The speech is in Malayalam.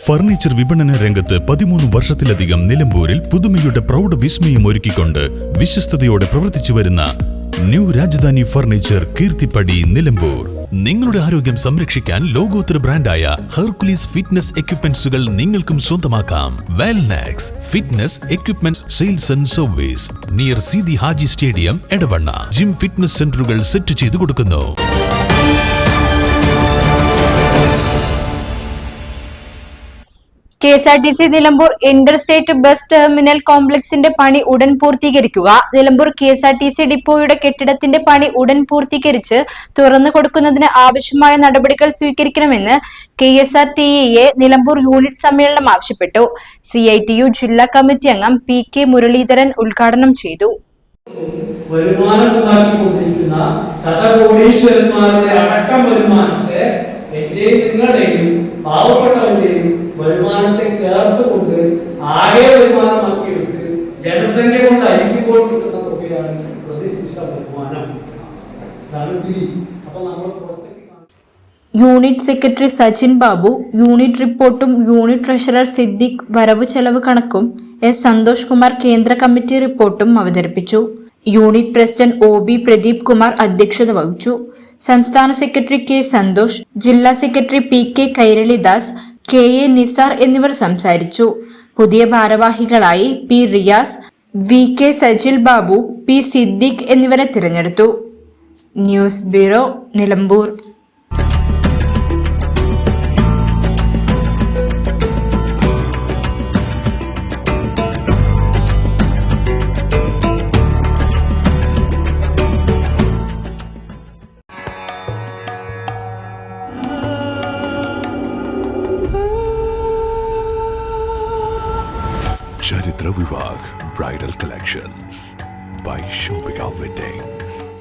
ഫർണിച്ചർ വിപണന രംഗത്ത് 13 വർഷത്തിലധികം നിലമ്പൂരിൽ പുതുമയുടെ പ്രൗഢ വിസ്മയം ഒരുക്കിക്കൊണ്ട് വിശ്വസ്തയോടെ പ്രവർത്തിച്ചു വരുന്ന ന്യൂ രാജധാനി ഫർണിച്ചർ കീർത്തിപ്പടി നിലമ്പൂർ. നിങ്ങളുടെ ആരോഗ്യം സംരക്ഷിക്കാൻ ലോകോത്തര ബ്രാൻഡായ ഹെർക്കുലീസ് ഫിറ്റ്നസ് എക്യുപ്മെന്റ്സുകൾ നിങ്ങൾക്കും സ്വന്തമാക്കാം. Wellnex fitness equipment sales and service near Seethi Haji stadium, Edavanna. Gym fitness സെന്ററുകൾ സെറ്റ് ചെയ്തു കൊടുക്കുന്നു. KSRTC Nilambur interstate bus terminal കോംപ്ലക്സിന്റെ പണി ഉടൻ പൂർത്തീകരിക്കുക. നിലമ്പൂർ KSRTC ഡിപ്പോയുടെ കെട്ടിടത്തിന്റെ പണി ഉടൻ പൂർത്തീകരിച്ച് തുറന്നു കൊടുക്കുന്നതിന് ആവശ്യമായ നടപടികൾ സ്വീകരിക്കണമെന്ന് KSRTE നിലമ്പൂർ യൂണിറ്റ് സമ്മേളനം ആവശ്യപ്പെട്ടു. CITU ജില്ലാ കമ്മിറ്റി അംഗം PK മുരളീധരൻ ഉദ്ഘാടനം ചെയ്തു. വരുമാനമുണ്ടാക്കിക്കൊണ്ടിരിക്കുന്ന ശതകോടീശ്വരന്മാരുടെ അടക്കം വരുമാനത്തെ എന്റെയും നിങ്ങളുടെയും പാവപ്പെട്ടവന്റെയും വരുമാനത്തെ ചേർത്തുകൊണ്ട് ആകെ വരുമാനമാക്കിയെടുത്ത് ജനസംഖ്യ കൊണ്ട് അരിക്കുമ്പോൾ കിട്ടുന്ന തുകയാണ് പ്രതിശിഷ്ട വരുമാനം. ഇതാണ് സ്ഥിതി. അപ്പൊ നമ്മൾ unit secretary Sachin Babu unit റിപ്പോർട്ടും യൂണിറ്റ് ട്രഷറർ സിദ്ദിഖ് വരവ് ചെലവ് കണക്കും സന്തോഷ് കുമാർ കേന്ദ്ര കമ്മിറ്റി റിപ്പോർട്ടും അവതരിപ്പിച്ചു. Unit president OB Pradeep Kumar അധ്യക്ഷത വഹിച്ചു. സംസ്ഥാന സെക്രട്ടറി K സന്തോഷ്, ജില്ലാ secretary PK Kairalidas, KA Nisar എന്നിവർ സംസാരിച്ചു. പുതിയ ഭാരവാഹികളായി P Riyas, VK Sajil Babu, P Siddique എന്നിവരെ തിരഞ്ഞെടുത്തു. News bureau, Nilambur. Charitra Vivag Bridal Collections by Shobhika Weddings.